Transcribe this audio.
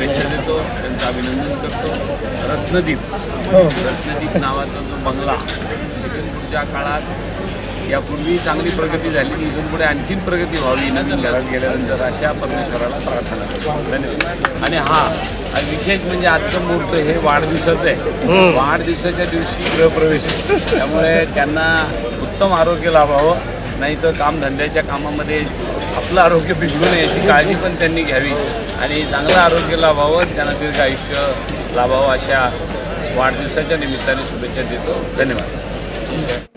शुभेच्छा देतो, त्यांचं अभिनंदन करतो। रत्नदीप नावाचा जो बंगला पुढच्या काळात यापूर्वी चांगली प्रगती झाली, इथून पुढे आणखीन प्रगती व्हावी नवीन घरात गेल्यानंतर अशा परमेश्वराला प्रार्थना करतो। धन्यवाद। आणि विशेष म्हणजे आजचं मुहूर्त हे वाढदिवसाचं आहे। वाढदिवसाच्या दिवशी गृहप्रवेश आहे, त्यामुळे त्यांना उत्तम आरोग्य लाभावं, नाही तर कामधंद्याच्या कामामध्ये आपलं आरोग्य बिघडू नये याची काळजी पण त्यांनी घ्यावी आणि चांगलं आरोग्य लाभावं, त्यांना दीर्घ आयुष्य लाभावं अशा वाढदिवसाच्या निमित्ताने शुभेच्छा देतो। धन्यवाद।